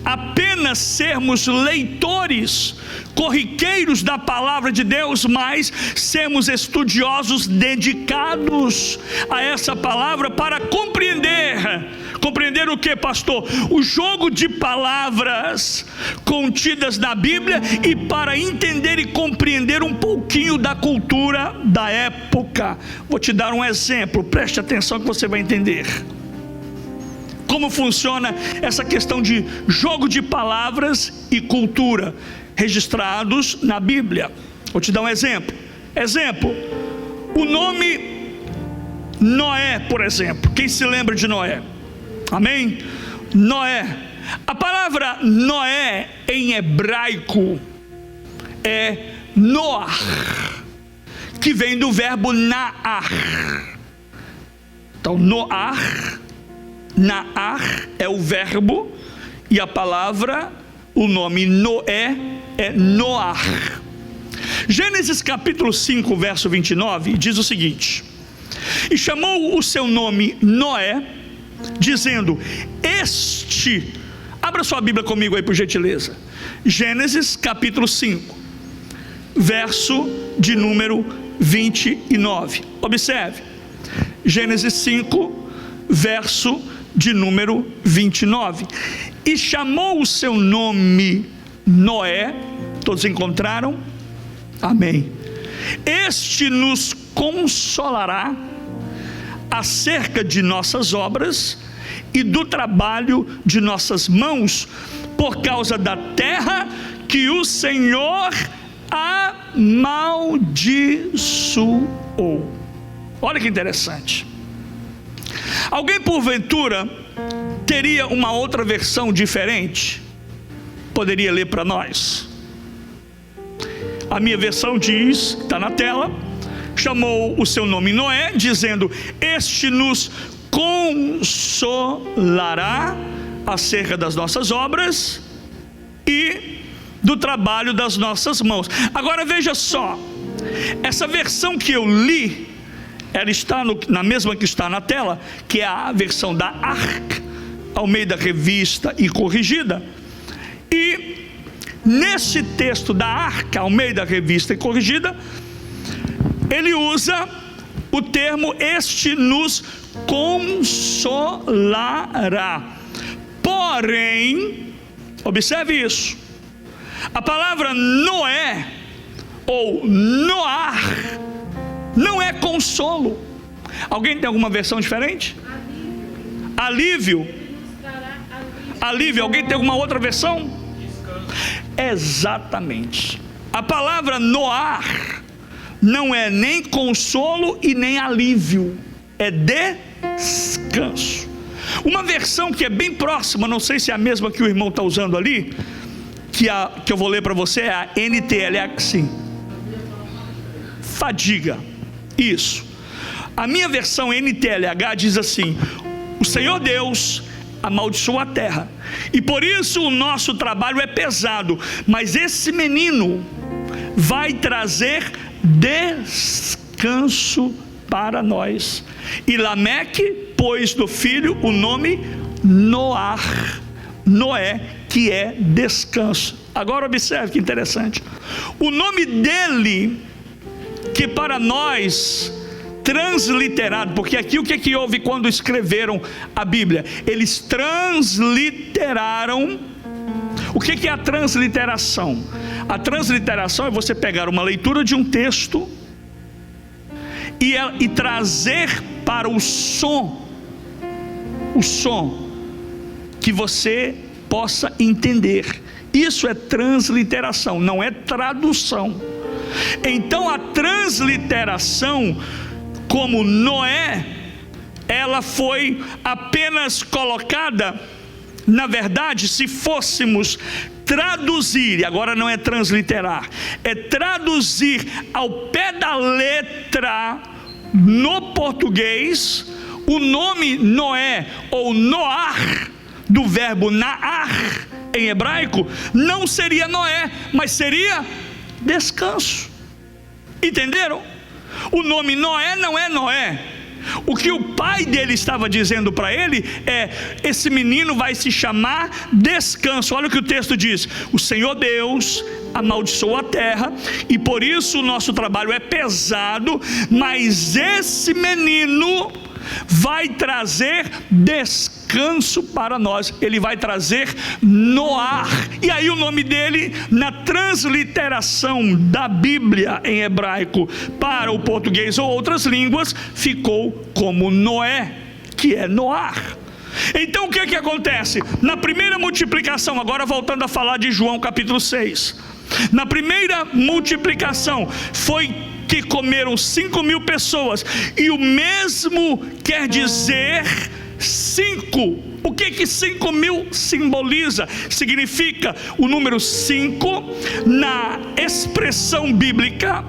apenas sermos leitores corriqueiros da palavra de Deus, mas sermos estudiosos dedicados a essa palavra para compreender o que, pastor? O jogo de palavras contidas na Bíblia, e para entender e compreender um pouquinho da cultura da época. Vou te dar um exemplo, preste atenção que você vai entender como funciona essa questão de jogo de palavras e cultura registrados na Bíblia. Vou te dar um exemplo. O nome Noé, por exemplo. Quem se lembra de Noé? Amém? Noé, A palavra Noé em hebraico é Noar, que vem do verbo Naar. Então Noar, Naar é o verbo, e a palavra, o nome Noé é Noar. Gênesis capítulo 5, verso 29, diz o seguinte: e chamou o seu nome Noé, dizendo, abra sua Bíblia comigo aí por gentileza, Gênesis capítulo 5, verso de número 29, observe, Gênesis 5, verso de número 29, e chamou o seu nome Noé, todos encontraram? Amém. Este nos consolará acerca de nossas obras e do trabalho de nossas mãos, por causa da terra que o Senhor amaldiçoou. Olha que interessante. Alguém porventura teria uma outra versão diferente? Poderia ler para nós? A minha versão diz, está na tela, chamou o seu nome Noé, dizendo, este nos consolará acerca das nossas obras e do trabalho das nossas mãos. Agora veja só, essa versão que eu li, ela está na mesma que está na tela, que é a versão da Arca, Almeida Revista e Corrigida. E nesse texto da Arca, Almeida Revista e Corrigida, ele usa o termo este nos consolará. Porém, observe isso, a palavra Noé ou Noar não é consolo. Alguém tem alguma versão diferente? Alívio. Alívio. Alguém tem alguma outra versão? Exatamente. A palavra Noar não é nem consolo e nem alívio, é descanso. Uma versão que é bem próxima, não sei se é a mesma que o irmão está usando ali, que eu vou ler para você, é a NTLH, sim. Fadiga. Isso. A minha versão NTLH diz assim: o Senhor Deus amaldiçoa a terra, e por isso o nosso trabalho é pesado, mas esse menino vai trazer descanso para nós. E Lameque pôs do filho o nome Noar, Noé, que é descanso. Agora observe que interessante, o nome dele, que para nós transliterado, porque aqui o que houve quando escreveram a Bíblia? Eles transliteraram. O que é a transliteração? A transliteração é você pegar uma leitura de um texto e trazer para o som que você possa entender. Isso é transliteração, não é tradução. Então a transliteração, como Noé, ela foi apenas colocada, na verdade, se fôssemos traduzir, e agora não é transliterar, é traduzir ao pé da letra no português, o nome Noé ou Noar, do verbo Naar em hebraico, não seria Noé, mas seria descanso. Entenderam? O nome Noé não é Noé. O que o pai dele estava dizendo para ele é: esse menino vai se chamar descanso. Olha o que o texto diz: o Senhor Deus amaldiçoou a terra, e por isso o nosso trabalho é pesado, mas esse menino vai trazer descanso para nós. Ele vai trazer Noar. E aí o nome dele, na transliteração da Bíblia em hebraico para o português ou outras línguas, ficou como Noé, que é Noar. Então o que acontece? Na primeira multiplicação, agora voltando a falar de João capítulo 6, na primeira multiplicação foi que comeram 5.000 pessoas, e o mesmo quer dizer 5. O que 5 mil simboliza? Significa o número 5 na expressão bíblica,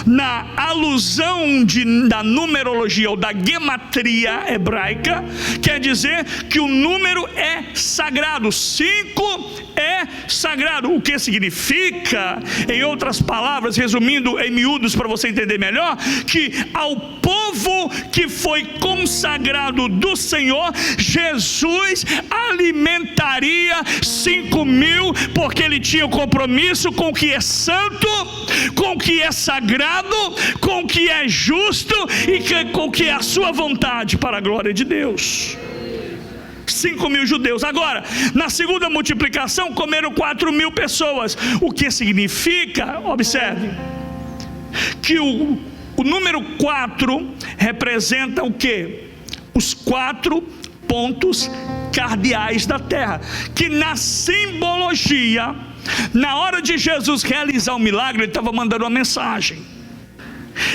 na alusão da numerologia ou da gematria hebraica, quer dizer que o número é sagrado. 5 é sagrado. O que significa, em outras palavras, resumindo em miúdos para você entender melhor, que ao povo que foi consagrado do Senhor, Jesus alimentaria 5 mil, porque ele tinha o compromisso com o que é santo, com o que é sagrado, com o que é justo e com o que é a sua vontade para a glória de Deus. 5 mil judeus. Agora, na segunda multiplicação, comeram 4 mil pessoas. O que significa, observe, que o número 4 representa o quê? Os 4 pontos cardeais da terra, que na simbologia, na hora de Jesus realizar o milagre, ele estava mandando uma mensagem.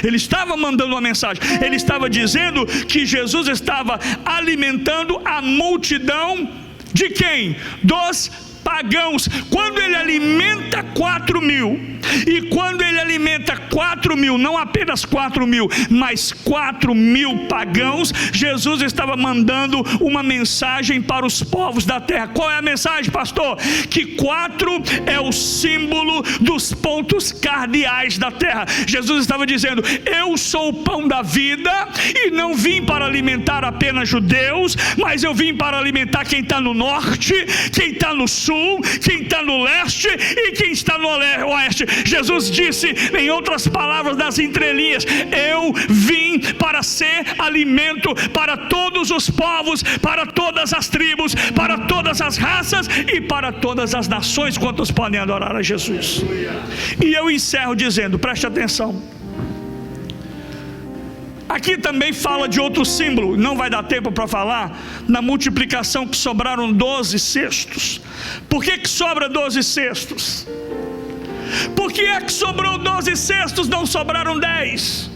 Ele estava mandando uma mensagem. Ele estava dizendo que Jesus estava alimentando a multidão de quem? Dos pagãos. Quando ele alimenta 4 mil, e quando ele alimenta 4 mil, não apenas 4 mil, mas 4 mil pagãos, Jesus estava mandando uma mensagem para os povos da terra. Qual é a mensagem, pastor? Que 4 é o símbolo dos pontos cardeais da terra. Jesus estava dizendo: eu sou o pão da vida, e não vim para alimentar apenas judeus, mas eu vim para alimentar quem está no norte, quem está no sul, quem está no leste e quem está no oeste. Jesus disse, em outras palavras, nas entrelinhas: eu vim para ser alimento para todos os povos, para todas as tribos, para todas as raças e para todas as nações. Quantos podem adorar a Jesus? E eu encerro dizendo, preste atenção, aqui também fala de outro símbolo, não vai dar tempo para falar, na multiplicação, que sobraram 12 cestos. Por que sobra 12 cestos? Por que é que sobrou 12 cestos? Não sobraram 10,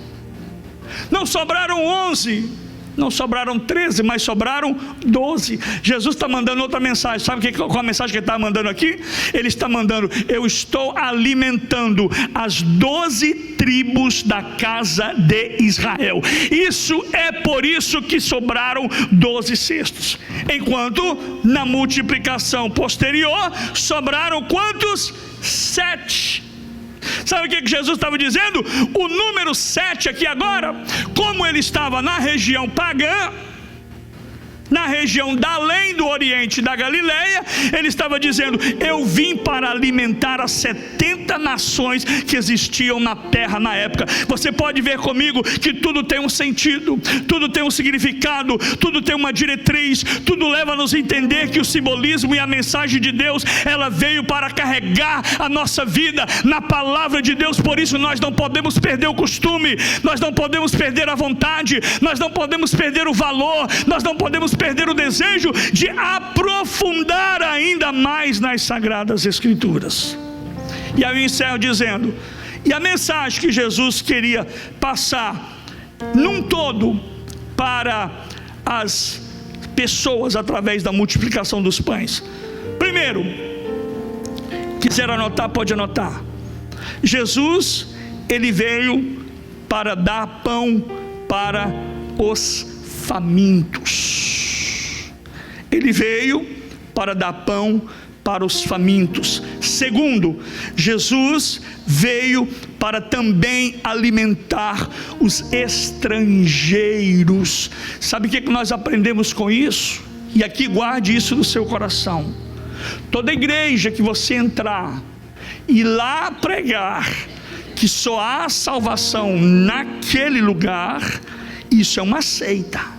não sobraram 11, não sobraram 13, mas sobraram 12. Jesus está mandando outra mensagem. Sabe qual a mensagem que ele está mandando aqui? Ele está mandando: eu estou alimentando as 12 tribos da casa de Israel. Isso é por isso que sobraram 12 cestos. Enquanto na multiplicação posterior sobraram quantos? 7. Sabe o que Jesus estava dizendo? O número 7 aqui agora, como ele estava na região pagã, na região da além do Oriente da Galileia, ele estava dizendo: eu vim para alimentar as 70 nações que existiam na terra na época. Você pode ver comigo que tudo tem um sentido, tudo tem um significado, tudo tem uma diretriz, tudo leva a nos entender que o simbolismo e a mensagem de Deus, ela veio para carregar a nossa vida na palavra de Deus. Por isso nós não podemos perder o costume, nós não podemos perder a vontade, nós não podemos perder o valor, nós não podemos perder o desejo de aprofundar ainda mais nas Sagradas Escrituras. E aí eu encerro dizendo, e a mensagem que Jesus queria passar num todo para as pessoas através da multiplicação dos pães. Primeiro, quiser anotar, pode anotar. Jesus, ele veio para dar pão para os famintos. Ele veio para dar pão para os famintos. Segundo, Jesus veio para também alimentar os estrangeiros. Sabe o que nós aprendemos com isso? E aqui guarde isso no seu coração. Toda igreja que você entrar e lá pregar que só há salvação naquele lugar, isso é uma seita.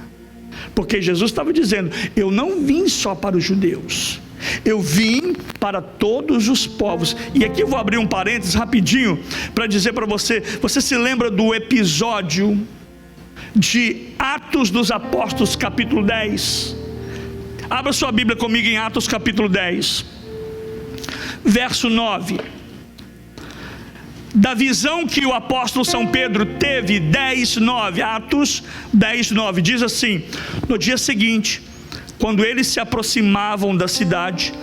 Porque Jesus estava dizendo: eu não vim só para os judeus, eu vim para todos os povos. E aqui eu vou abrir um parênteses rapidinho para dizer para você: você se lembra do episódio de Atos dos Apóstolos capítulo 10? Abra sua Bíblia comigo em Atos capítulo 10, verso 9. Da visão que o apóstolo São Pedro teve, 10:9, Atos 10:9, diz assim: no dia seguinte, Quando eles se aproximavam da cidade,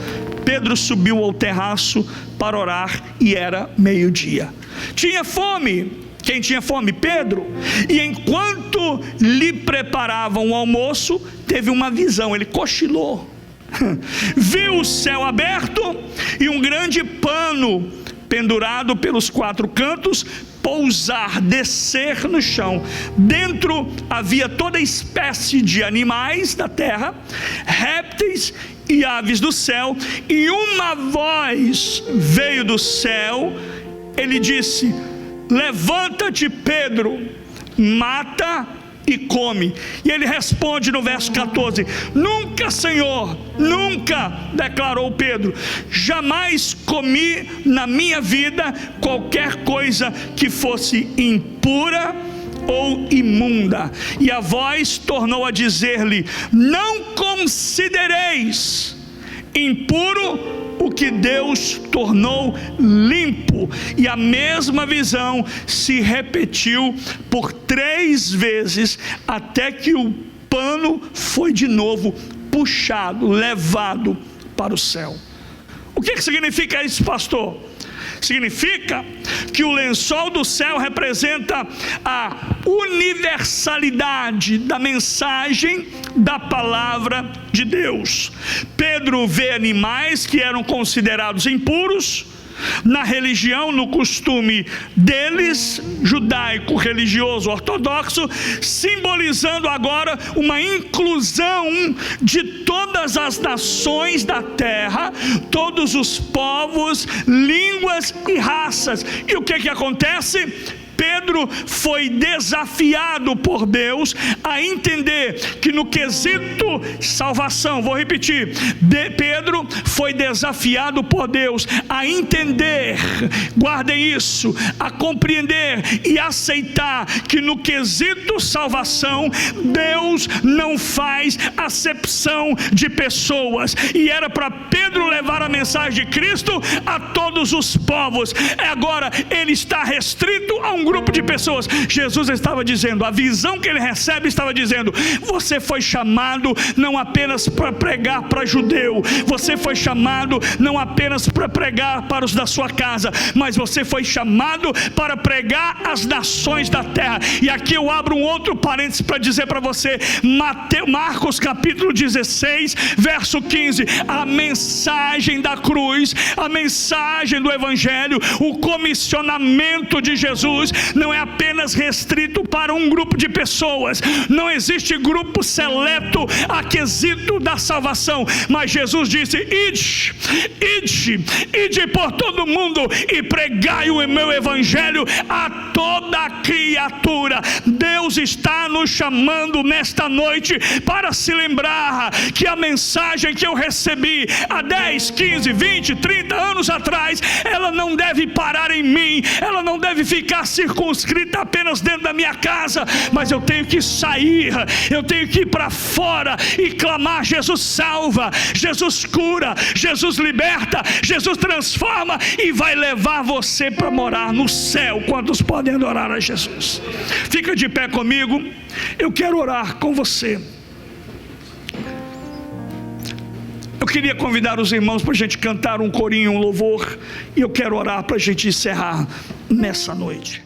Pedro subiu ao terraço para orar, e era meio-dia. Tinha fome. Quem tinha fome? Pedro. E enquanto lhe preparavam o almoço, teve uma visão. Ele cochilou. Viu o céu aberto e um grande pano pendurado pelos 4 cantos pousar, descer no chão. Dentro havia toda espécie de animais da terra, répteis e aves do céu, e uma voz veio do céu. Ele disse: levanta-te, Pedro, mata e come. E ele responde no verso 14: nunca, Senhor, nunca, declarou Pedro, jamais comi na minha vida qualquer coisa que fosse impura ou imunda. E a voz tornou a dizer-lhe: não considereis impuro o que Deus tornou limpo. E a mesma visão se repetiu por 3 vezes, até que o pano foi de novo puxado, levado para o céu. O que significa isso, pastor? Significa que o lençol do céu representa a universalidade da mensagem da palavra de Deus. Pedro vê animais que eram considerados impuros na religião, no costume deles, judaico, religioso, ortodoxo, simbolizando agora uma inclusão de todas as nações da terra, todos os povos, línguas e raças. E o que acontece? Pedro foi desafiado por Deus a entender que no quesito salvação, vou repetir, Pedro foi desafiado por Deus a entender, guardem isso, a compreender e aceitar que no quesito salvação, Deus não faz acepção de pessoas, e era para Pedro levar a mensagem de Cristo a todos os povos. Agora ele está restrito a um grupo de pessoas. Jesus estava dizendo, a visão que ele recebe estava dizendo: você foi chamado não apenas para pregar para judeu, você foi chamado não apenas para pregar para os da sua casa, mas você foi chamado para pregar às nações da terra. E aqui eu abro um outro parênteses para dizer para você, Marcos capítulo 16 verso 15, a mensagem da cruz, a mensagem do evangelho, o comissionamento de Jesus não é apenas restrito para um grupo de pessoas. Não existe grupo seleto a quesito da salvação, mas Jesus disse: ide por todo mundo e pregai o meu evangelho a toda criatura. Deus está nos chamando nesta noite para se lembrar que a mensagem que eu recebi há 10, 15, 20, 30 anos atrás, ela não deve parar em mim, ela não deve ficar circunscrita apenas dentro da minha casa, mas eu tenho que sair, eu tenho que ir para fora e clamar: Jesus salva, Jesus cura, Jesus liberta, Jesus transforma e vai levar você para morar no céu. Quantos podem adorar a Jesus? Fica de pé comigo, eu quero orar com você. Eu queria convidar os irmãos para a gente cantar um corinho, um louvor, e eu quero orar para a gente encerrar nessa noite.